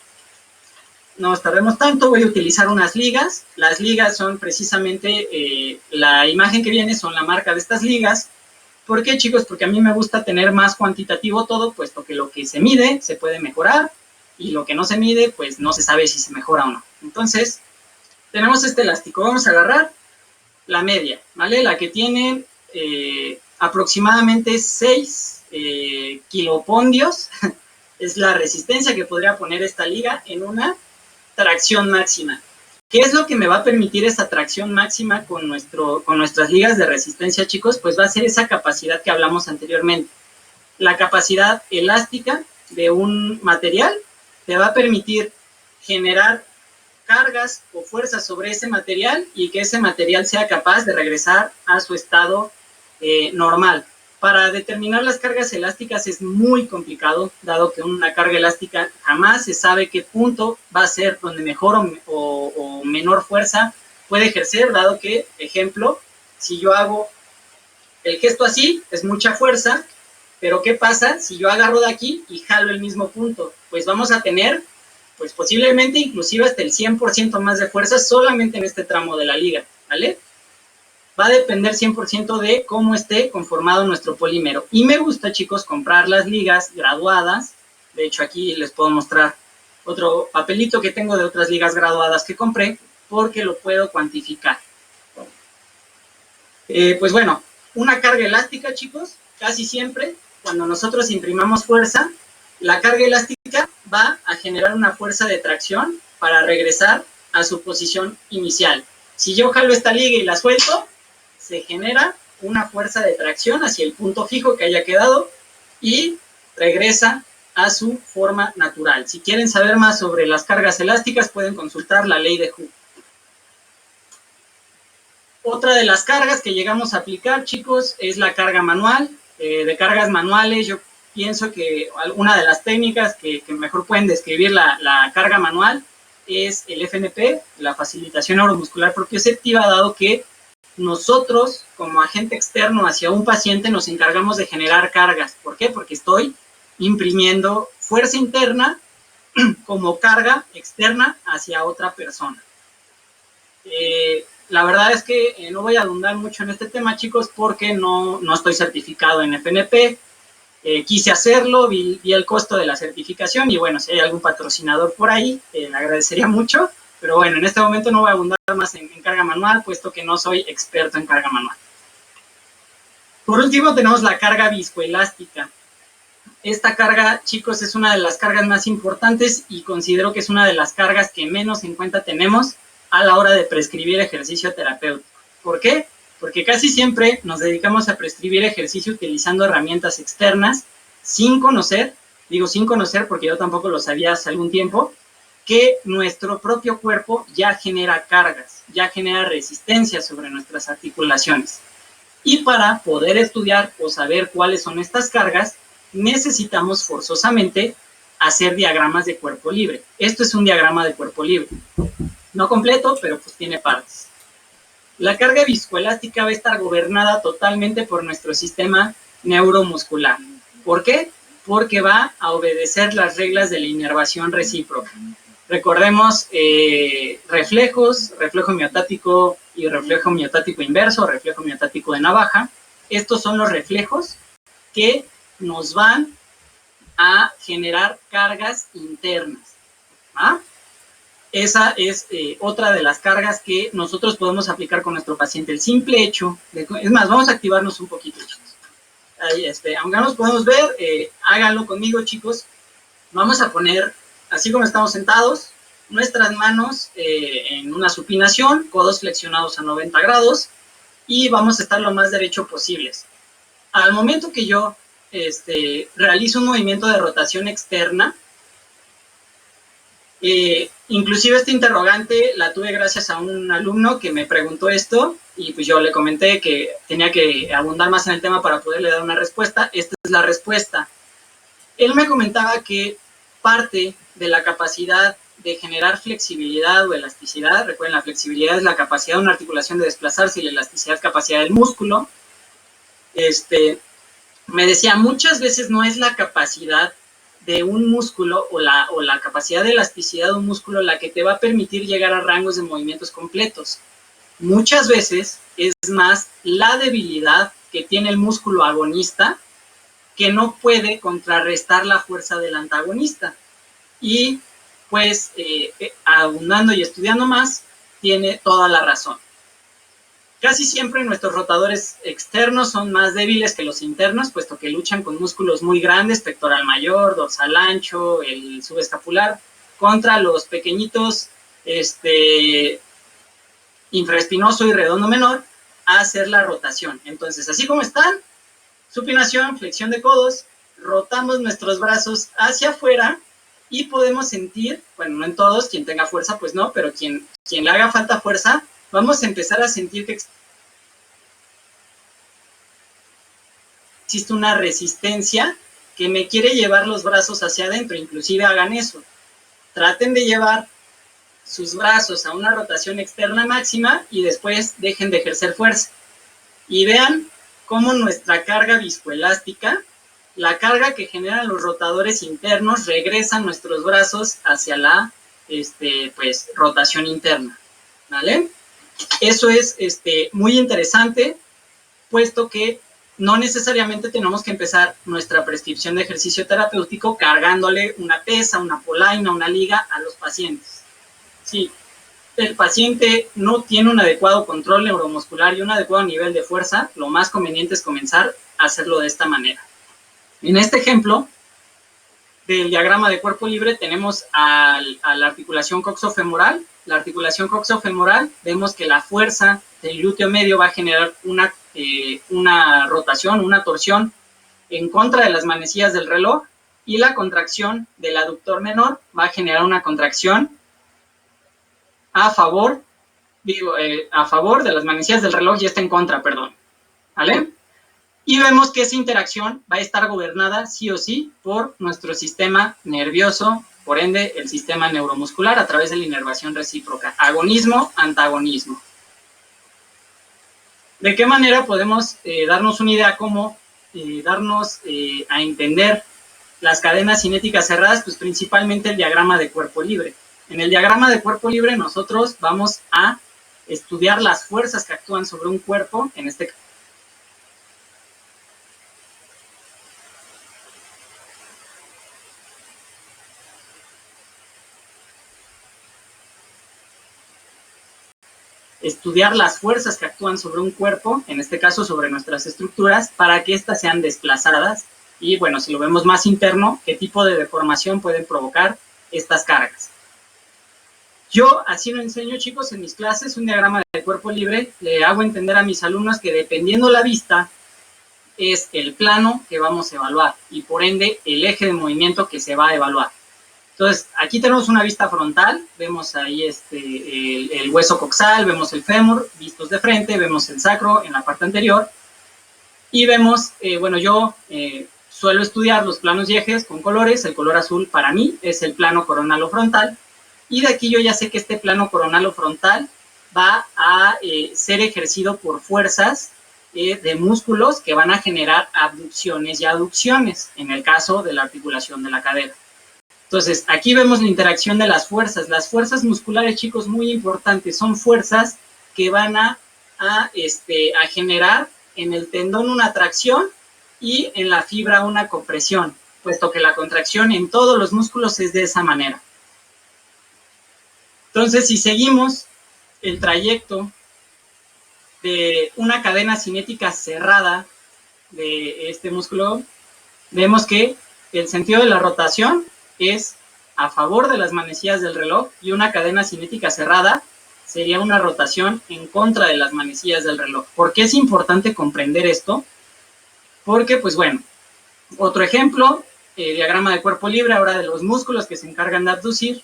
no nos tardemos tanto. Voy a utilizar unas ligas. Las ligas son precisamente, la imagen que viene son la marca de estas ligas. ¿Por qué, chicos? Porque a mí me gusta tener más cuantitativo todo, puesto que lo que se mide se puede mejorar y lo que no se mide, pues no se sabe si se mejora o no. Entonces, tenemos este elástico. Vamos a agarrar la media, ¿vale? La que tiene aproximadamente 6 kilopondios. Es la resistencia que podría poner esta liga en una tracción máxima. ¿Qué es lo que me va a permitir esa tracción máxima con nuestras ligas de resistencia, chicos? Pues va a ser esa capacidad que hablamos anteriormente. La capacidad elástica de un material te va a permitir generar cargas o fuerzas sobre ese material y que ese material sea capaz de regresar a su estado normal. Para determinar las cargas elásticas es muy complicado, dado que una carga elástica jamás se sabe qué punto va a ser donde mejor o menor fuerza puede ejercer, dado que, ejemplo, si yo hago el gesto así, es mucha fuerza, pero ¿qué pasa si yo agarro de aquí y jalo el mismo punto? Pues vamos a tener, pues posiblemente inclusive hasta el 100% más de fuerza solamente en este tramo de la liga, ¿vale? Va a depender 100% de cómo esté conformado nuestro polímero. Y me gusta, chicos, comprar las ligas graduadas. De hecho, aquí les puedo mostrar otro papelito que tengo de otras ligas graduadas que compré, porque lo puedo cuantificar. Pues bueno, una carga elástica, chicos, casi siempre, cuando nosotros imprimamos fuerza, la carga elástica va a generar una fuerza de tracción para regresar a su posición inicial. Si yo jalo esta liga y la suelto, se genera una fuerza de tracción hacia el punto fijo que haya quedado y regresa a su forma natural. Si quieren saber más sobre las cargas elásticas, pueden consultar la ley de Hooke. Otra de las cargas que llegamos a aplicar, chicos, es la carga manual. De cargas manuales, yo pienso que una de las técnicas que mejor pueden describir la carga manual es el FNP, la facilitación neuromuscular propioceptiva, dado que nosotros, como agente externo hacia un paciente, nos encargamos de generar cargas. ¿Por qué? Porque estoy imprimiendo fuerza interna como carga externa hacia otra persona. La verdad es que no voy a abundar mucho en este tema, chicos, porque no estoy certificado en FNP. Quise hacerlo, vi el costo de la certificación y bueno, si hay algún patrocinador por ahí, le agradecería mucho. Pero bueno, en este momento no voy a abundar más en carga manual, puesto que no soy experto en carga manual. Por último, tenemos la carga viscoelástica. Esta carga, chicos, es una de las cargas más importantes y considero que es una de las cargas que menos en cuenta tenemos a la hora de prescribir ejercicio terapéutico. ¿Por qué? Porque casi siempre nos dedicamos a prescribir ejercicio utilizando herramientas externas sin conocer, digo sin conocer porque yo tampoco lo sabía hace algún tiempo, que nuestro propio cuerpo ya genera cargas, ya genera resistencia sobre nuestras articulaciones. Y para poder estudiar o saber cuáles son estas cargas, necesitamos forzosamente hacer diagramas de cuerpo libre. Esto es un diagrama de cuerpo libre. No completo, pero pues tiene partes. La carga viscoelástica va a estar gobernada totalmente por nuestro sistema neuromuscular. ¿Por qué? Porque va a obedecer las reglas de la inervación recíproca. Recordemos reflejos, reflejo miotático y reflejo miotático inverso, reflejo miotático de navaja. Estos son los reflejos que nos van a generar cargas internas. ¿Ah? Esa es otra de las cargas que nosotros podemos aplicar con nuestro paciente. El simple hecho, es más, vamos a activarnos un poquito, chicos. Ahí, aunque no nos podemos ver, háganlo conmigo, chicos. Vamos a poner, así como estamos sentados, nuestras manos en una supinación, codos flexionados a 90 grados, y vamos a estar lo más derecho posibles. Al momento que yo realizo un movimiento de rotación externa, inclusive esta interrogante la tuve gracias a un alumno que me preguntó esto y pues yo le comenté que tenía que abundar más en el tema para poderle dar una respuesta. Esta es la respuesta. Él me comentaba que parte de la capacidad de generar flexibilidad o elasticidad, recuerden, la flexibilidad es la capacidad de una articulación de desplazarse y la elasticidad es capacidad del músculo. Me decía, muchas veces no es la capacidad de un músculo o la capacidad de elasticidad de un músculo la que te va a permitir llegar a rangos de movimientos completos. Muchas veces es más la debilidad que tiene el músculo agonista que no puede contrarrestar la fuerza del antagonista. Y pues abundando y estudiando más, tiene toda la razón. Casi siempre nuestros rotadores externos son más débiles que los internos, puesto que luchan con músculos muy grandes, pectoral mayor, dorsal ancho, el subescapular, contra los pequeñitos infraespinoso y redondo menor, a hacer la rotación. Entonces, así como están, supinación, flexión de codos, rotamos nuestros brazos hacia afuera y podemos sentir, bueno, no en todos, quien tenga fuerza, pues no, pero quien le haga falta fuerza, vamos a empezar a sentir que existe una resistencia que me quiere llevar los brazos hacia adentro. Inclusive hagan eso. Traten de llevar sus brazos a una rotación externa máxima y después dejen de ejercer fuerza. Y vean cómo nuestra carga viscoelástica, la carga que generan los rotadores internos, regresa nuestros brazos hacia la pues, rotación interna. ¿Vale? Eso es muy interesante, puesto que no necesariamente tenemos que empezar nuestra prescripción de ejercicio terapéutico cargándole una pesa, una polaina, una liga a los pacientes. Si el paciente no tiene un adecuado control neuromuscular y un adecuado nivel de fuerza, lo más conveniente es comenzar a hacerlo de esta manera. En este ejemplo del diagrama de cuerpo libre tenemos a la articulación coxofemoral. La articulación coxofemoral, vemos que la fuerza del glúteo medio va a generar una rotación, una torsión en contra de las manecillas del reloj, y la contracción del aductor menor va a generar una contracción a favor de las manecillas del reloj y está en contra, perdón. ¿Vale? Y vemos que esa interacción va a estar gobernada sí o sí por nuestro sistema nervioso, por ende el sistema neuromuscular a través de la inervación recíproca. Agonismo, antagonismo. ¿De qué manera podemos darnos una idea cómo darnos a entender las cadenas cinéticas cerradas? Pues principalmente el diagrama de cuerpo libre. En el diagrama de cuerpo libre nosotros vamos a estudiar las fuerzas que actúan sobre un cuerpo, en este caso. Estudiar las fuerzas que actúan sobre un cuerpo, en este caso sobre nuestras estructuras, para que éstas sean desplazadas y, bueno, si lo vemos más interno, qué tipo de deformación pueden provocar estas cargas. Yo así lo enseño, chicos, en mis clases, un diagrama de cuerpo libre. Le hago entender a mis alumnos que dependiendo la vista es el plano que vamos a evaluar y por ende el eje de movimiento que se va a evaluar. Entonces, aquí tenemos una vista frontal, vemos ahí el hueso coxal, vemos el fémur, vistos de frente, vemos el sacro en la parte anterior, y vemos, bueno, yo suelo estudiar los planos y ejes con colores. El color azul para mí es el plano coronal o frontal, y de aquí yo ya sé que este plano coronal o frontal va a ser ejercido por fuerzas de músculos que van a generar abducciones y aducciones, en el caso de la articulación de la cadera. Entonces, aquí vemos la interacción de las fuerzas. Las fuerzas musculares, chicos, muy importantes. Son fuerzas que van a generar en el tendón una tracción y en la fibra una compresión, puesto que la contracción en todos los músculos es de esa manera. Entonces, si seguimos el trayecto de una cadena cinética cerrada de este músculo, vemos que el sentido de la rotación es a favor de las manecillas del reloj y una cadena cinética cerrada sería una rotación en contra de las manecillas del reloj. ¿Por qué es importante comprender esto? Porque, pues bueno, otro ejemplo, diagrama de cuerpo libre, ahora de los músculos que se encargan de abducir.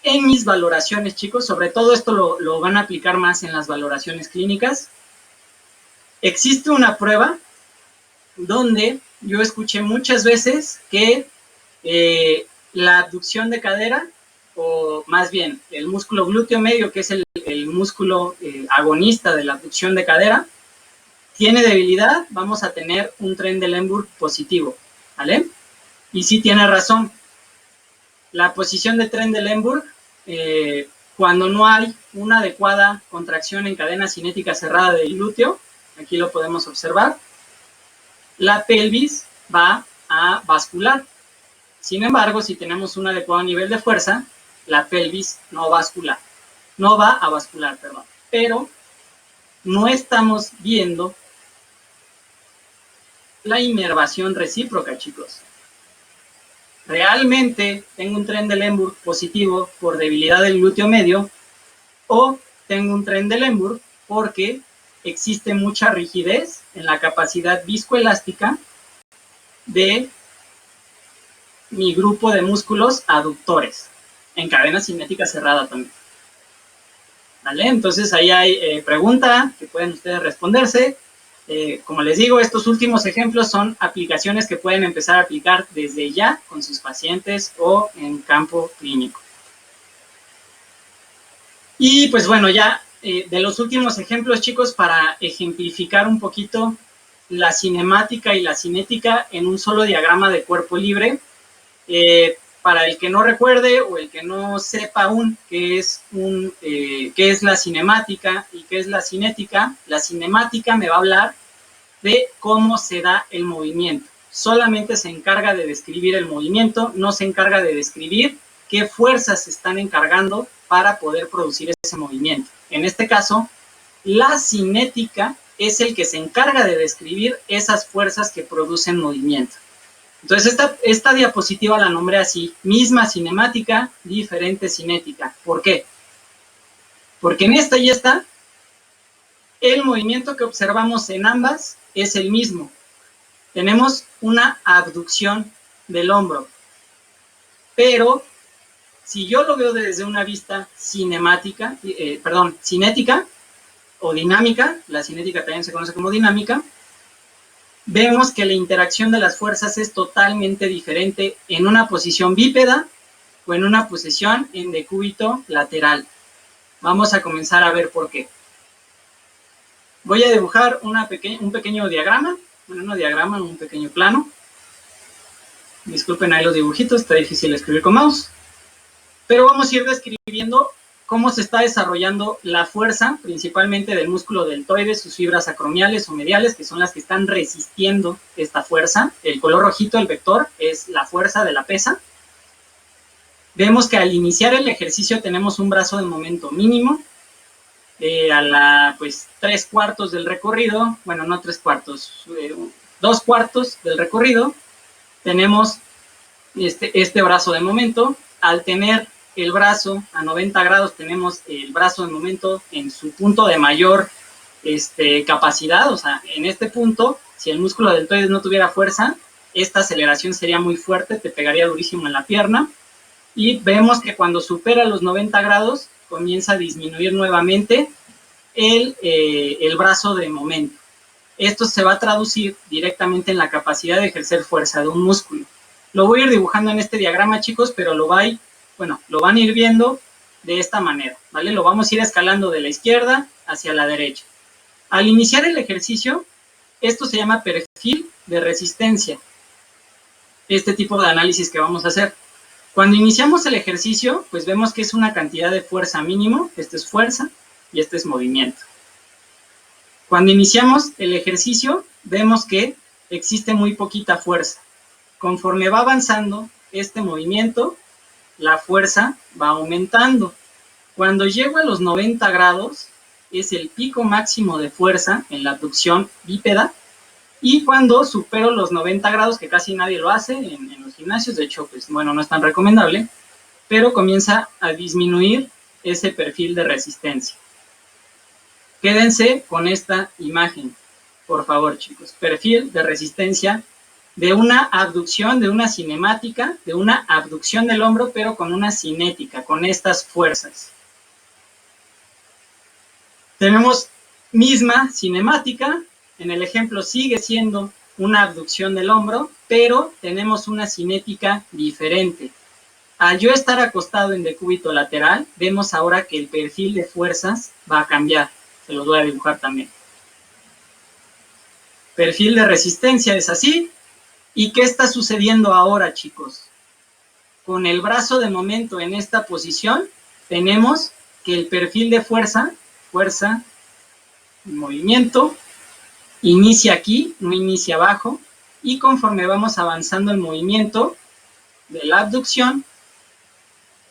En mis valoraciones, chicos, sobre todo esto lo van a aplicar más en las valoraciones clínicas, existe una prueba donde yo escuché muchas veces que la abducción de cadera, o más bien el músculo glúteo medio, que es el músculo agonista de la abducción de cadera, tiene debilidad, vamos a tener un tren de Lemberg positivo, ¿vale? Y sí tiene razón. La posición de tren de Lemberg, cuando no hay una adecuada contracción en cadena cinética cerrada del glúteo, aquí lo podemos observar, la pelvis va a bascular. Sin embargo, si tenemos un adecuado nivel de fuerza, la pelvis no va a bascular, perdón. Pero no estamos viendo la inervación recíproca, chicos. ¿Realmente tengo un tren de Lemberg positivo por debilidad del glúteo medio o tengo un tren de Lemberg porque existe mucha rigidez en la capacidad viscoelástica de mi grupo de músculos aductores, en cadena cinética cerrada también. ¿Vale? Entonces ahí hay pregunta que pueden ustedes responderse. Como les digo, estos últimos ejemplos son aplicaciones que pueden empezar a aplicar desde ya con sus pacientes o en campo clínico. Y pues bueno, ya de los últimos ejemplos, chicos, para ejemplificar un poquito la cinemática y la cinética en un solo diagrama de cuerpo libre. Para el que no recuerde o el que no sepa aún qué es la cinemática y qué es la cinética me va a hablar de cómo se da el movimiento. Solamente se encarga de describir el movimiento, no se encarga de describir qué fuerzas se están encargando para poder producir ese movimiento. En este caso, la cinética es el que se encarga de describir esas fuerzas que producen movimiento. Entonces, esta diapositiva la nombré así: misma cinemática, diferente cinética. ¿Por qué? Porque en esta y esta, el movimiento que observamos en ambas es el mismo. Tenemos una abducción del hombro. Pero, si yo lo veo desde una vista cinética o dinámica, la cinética también se conoce como dinámica, vemos que la interacción de las fuerzas es totalmente diferente en una posición bípeda o en una posición en decúbito lateral. Vamos a comenzar a ver por qué. Voy a dibujar un pequeño diagrama, bueno, no diagrama, un pequeño plano. Disculpen ahí los dibujitos, está difícil escribir con mouse. Pero vamos a ir describiendo cómo se está desarrollando la fuerza, principalmente del músculo deltoides, sus fibras acromiales o mediales, que son las que están resistiendo esta fuerza. El color rojito, el vector, es la fuerza de la pesa. Vemos que al iniciar el ejercicio tenemos un brazo de momento mínimo, a la, pues, 3/4 del recorrido, bueno, no 3/4, 2/4 del recorrido, tenemos este brazo de momento. Al tener el brazo a 90 grados, tenemos el brazo de momento en su punto de mayor capacidad. O sea, en este punto, si el músculo deltoides no tuviera fuerza, esta aceleración sería muy fuerte, te pegaría durísimo en la pierna. Y vemos que cuando supera los 90 grados, comienza a disminuir nuevamente el brazo de momento. Esto se va a traducir directamente en la capacidad de ejercer fuerza de un músculo. Lo voy a ir dibujando en este diagrama, chicos, pero lo van a ir viendo de esta manera, ¿vale? Lo vamos a ir escalando de la izquierda hacia la derecha. Al iniciar el ejercicio, esto se llama perfil de resistencia, este tipo de análisis que vamos a hacer. Cuando iniciamos el ejercicio, pues vemos que es una cantidad de fuerza mínimo, esta es fuerza y este es movimiento. Cuando iniciamos el ejercicio, vemos que existe muy poquita fuerza. Conforme va avanzando este movimiento, la fuerza va aumentando. Cuando llego a los 90 grados, es el pico máximo de fuerza en la abducción bípeda, y cuando supero los 90 grados, que casi nadie lo hace en los gimnasios, de hecho, pues bueno, no es tan recomendable, pero comienza a disminuir ese perfil de resistencia. Quédense con esta imagen, por favor, chicos. Perfil de resistencia de una abducción, de una cinemática, de una abducción del hombro, pero con una cinética, con estas fuerzas. Tenemos misma cinemática. En el ejemplo sigue siendo una abducción del hombro, pero tenemos una cinética diferente. Al yo estar acostado en decúbito lateral, vemos ahora que el perfil de fuerzas va a cambiar. Se los voy a dibujar también. Perfil de resistencia es así. ¿Y qué está sucediendo ahora, chicos? Con el brazo de momento en esta posición, tenemos que el perfil de fuerza, movimiento, inicia aquí, no inicia abajo, y conforme vamos avanzando el movimiento de la abducción,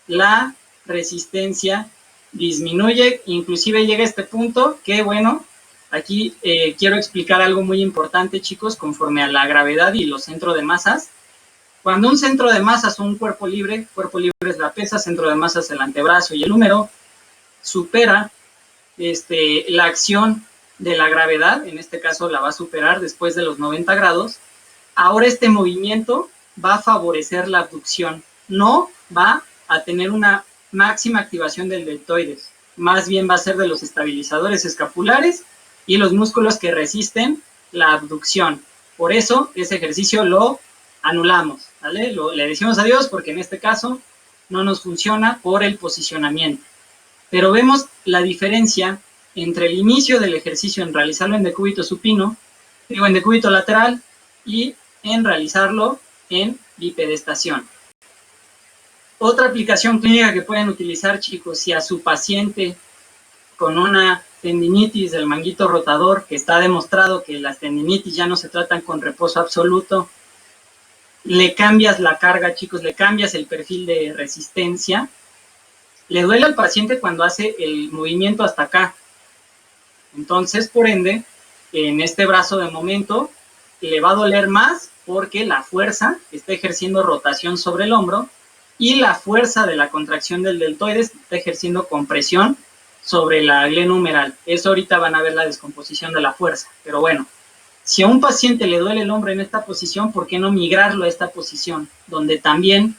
la resistencia disminuye, inclusive llega a este punto que, bueno, aquí quiero explicar algo muy importante, chicos, conforme a la gravedad y los centros de masas. Cuando un centro de masas o un cuerpo libre es la pesa, centro de masas el antebrazo y el húmero, supera la acción de la gravedad, en este caso la va a superar después de los 90 grados, ahora este movimiento va a favorecer la abducción, no va a tener una máxima activación del deltoides, más bien va a ser de los estabilizadores escapulares y los músculos que resisten la abducción. Por eso ese ejercicio lo anulamos, ¿vale? Le decimos adiós porque en este caso no nos funciona por el posicionamiento. Pero vemos la diferencia entre el inicio del ejercicio en realizarlo en decúbito supino, en decúbito lateral, y en realizarlo en bipedestación. Otra aplicación clínica que pueden utilizar, chicos, si a su paciente con una tendinitis del manguito rotador, que está demostrado que las tendinitis ya no se tratan con reposo absoluto, le cambias la carga, chicos, le cambias el perfil de resistencia, le duele al paciente cuando hace el movimiento hasta acá. Entonces, por ende, en este brazo de momento le va a doler más porque la fuerza está ejerciendo rotación sobre el hombro y la fuerza de la contracción del deltoides está ejerciendo compresión sobre la glenohumeral. Eso ahorita van a ver la descomposición de la fuerza. Pero bueno, si a un paciente le duele el hombro en esta posición, ¿por qué no migrarlo a esta posición? Donde también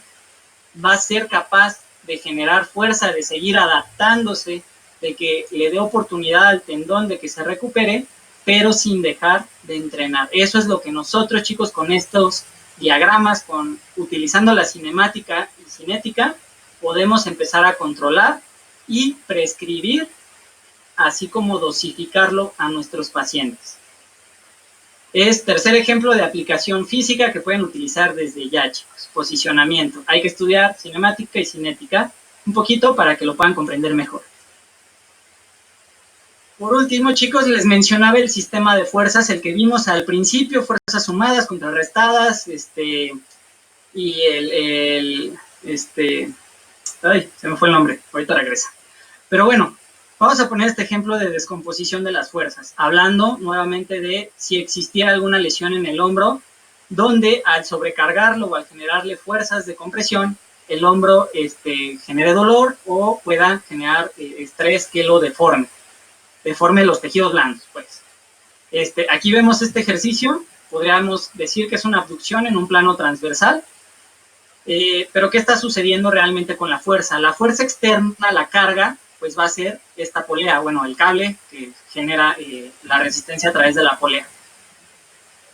va a ser capaz de generar fuerza, de seguir adaptándose, de que le dé oportunidad al tendón de que se recupere, pero sin dejar de entrenar. Eso es lo que nosotros, chicos, con estos diagramas, utilizando la cinemática y cinética, podemos empezar a controlar y prescribir, así como dosificarlo a nuestros pacientes. Es tercer ejemplo de aplicación física que pueden utilizar desde ya, chicos. Posicionamiento. Hay que estudiar cinemática y cinética un poquito para que lo puedan comprender mejor. Por último, chicos, les mencionaba el sistema de fuerzas, el que vimos al principio, fuerzas sumadas, contrarrestadas, y ay, se me fue el nombre, ahorita regresa. Pero bueno, vamos a poner este ejemplo de descomposición de las fuerzas, hablando nuevamente de si existiera alguna lesión en el hombro, donde al sobrecargarlo o al generarle fuerzas de compresión, el hombro genere dolor o pueda generar estrés que lo deforme los tejidos blandos, pues. Aquí vemos este ejercicio, podríamos decir que es una abducción en un plano transversal, pero ¿qué está sucediendo realmente con la fuerza? La fuerza externa, la carga, pues va a ser esta polea, bueno, el cable que genera la resistencia a través de la polea.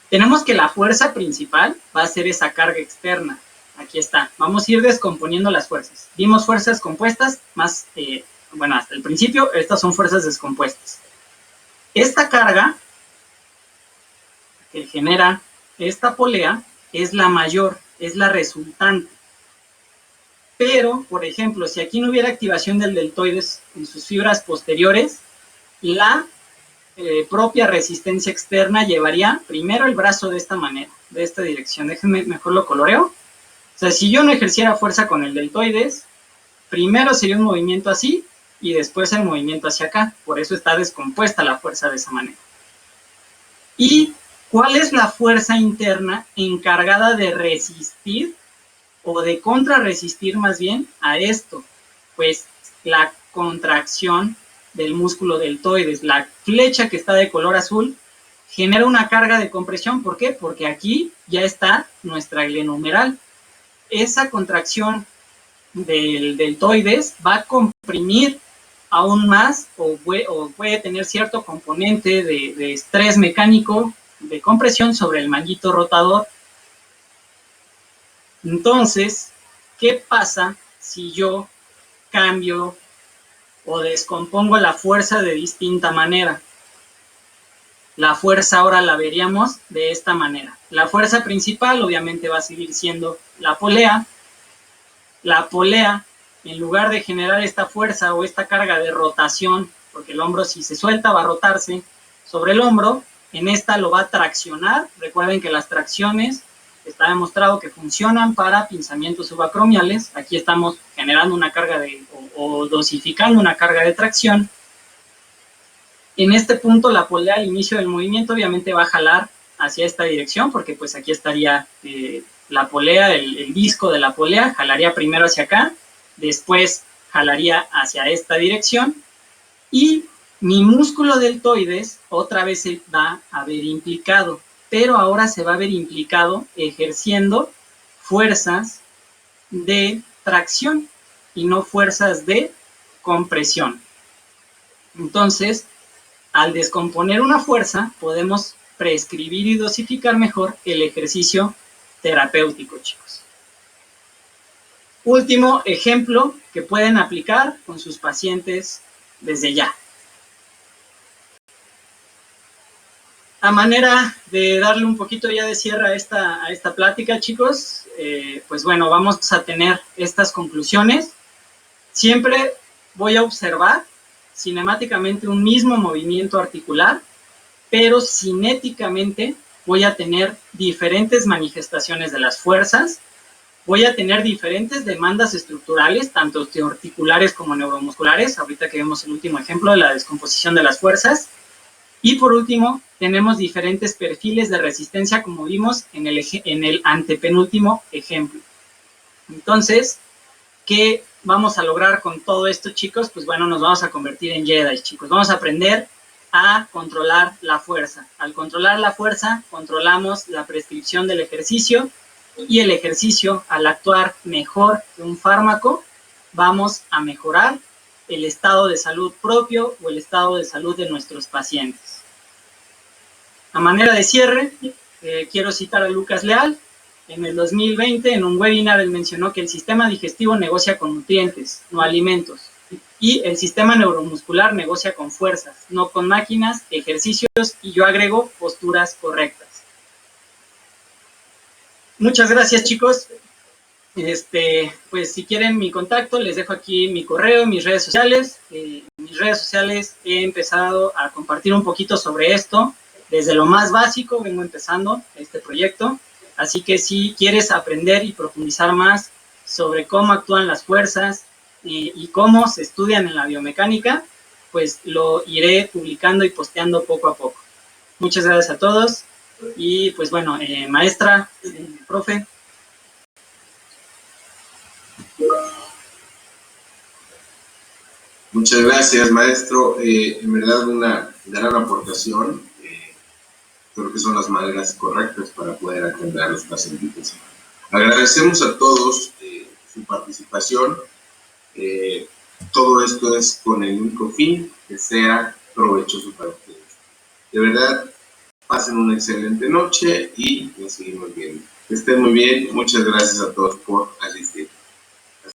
Tenemos que la fuerza principal va a ser esa carga externa. Aquí está. Vamos a ir descomponiendo las fuerzas. Vimos fuerzas compuestas más, bueno, hasta el principio, estas son fuerzas descompuestas. Esta carga que genera esta polea es la mayor, es la resultante. Pero, por ejemplo, si aquí no hubiera activación del deltoides en sus fibras posteriores, la propia resistencia externa llevaría primero el brazo de esta manera, de esta dirección. Déjenme mejor lo coloreo. O sea, si yo no ejerciera fuerza con el deltoides, primero sería un movimiento así y después el movimiento hacia acá. Por eso está descompuesta la fuerza de esa manera. ¿Y cuál es la fuerza interna encargada de resistir o de contrarresistir más bien a esto? Pues la contracción del músculo deltoides. La flecha que está de color azul genera una carga de compresión. ¿Por qué? Porque aquí ya está nuestra glenohumeral. Esa contracción del deltoides va a comprimir aún más o puede tener cierto componente de estrés mecánico de compresión sobre el manguito rotador. Entonces, ¿qué pasa si yo cambio o descompongo la fuerza de distinta manera? La fuerza ahora la veríamos de esta manera. La fuerza principal obviamente va a seguir siendo la polea. La polea, en lugar de generar esta fuerza o esta carga de rotación, porque el hombro si se suelta va a rotarse sobre el hombro, en esta lo va a traccionar. Recuerden que las tracciones está demostrado que funcionan para pinzamientos subacromiales. Aquí estamos generando una carga o dosificando una carga de tracción. En este punto la polea al inicio del movimiento obviamente va a jalar hacia esta dirección, porque pues aquí estaría la polea, el disco de la polea, jalaría primero hacia acá, después jalaría hacia esta dirección, y mi músculo deltoides otra vez se va a ver implicado, pero ahora se va a ver implicado ejerciendo fuerzas de tracción y no fuerzas de compresión. Entonces, al descomponer una fuerza, podemos prescribir y dosificar mejor el ejercicio terapéutico, chicos. Último ejemplo que pueden aplicar con sus pacientes desde ya. A manera de darle un poquito ya de cierre a esta plática, chicos, pues bueno, vamos a tener estas conclusiones. Siempre voy a observar cinemáticamente un mismo movimiento articular, pero cinéticamente voy a tener diferentes manifestaciones de las fuerzas, voy a tener diferentes demandas estructurales, tanto osteoarticulares como neuromusculares, ahorita que vemos el último ejemplo de la descomposición de las fuerzas. Y por último, tenemos diferentes perfiles de resistencia, como vimos en el antepenúltimo ejemplo. Entonces, ¿qué vamos a lograr con todo esto, chicos? Pues bueno, nos vamos a convertir en Jedi, chicos. Vamos a aprender a controlar la fuerza. Al controlar la fuerza, controlamos la prescripción del ejercicio, y el ejercicio, al actuar mejor que un fármaco, vamos a mejorar el estado de salud propio o el estado de salud de nuestros pacientes. A manera de cierre, quiero citar a Lucas Leal. En el 2020, en un webinar, él mencionó que el sistema digestivo negocia con nutrientes, no alimentos. Y el sistema neuromuscular negocia con fuerzas, no con máquinas, ejercicios y yo agrego posturas correctas. Muchas gracias, chicos. Pues si quieren mi contacto, les dejo aquí mi correo, mis redes sociales. En mis redes sociales he empezado a compartir un poquito sobre esto. Desde lo más básico vengo empezando este proyecto. Así que si quieres aprender y profundizar más sobre cómo actúan las fuerzas y cómo se estudian en la biomecánica, pues lo iré publicando y posteando poco a poco. Muchas gracias a todos. Y pues bueno, maestra, profe. Muchas gracias, maestro. En verdad, una gran aportación. Creo que son las maneras correctas para poder atender a los pacientes. Agradecemos a todos su participación. Todo esto es con el único fin que sea provechoso para ustedes. De verdad, pasen una excelente noche y nos seguimos viendo. Que estén muy bien. Muchas gracias a todos por asistir.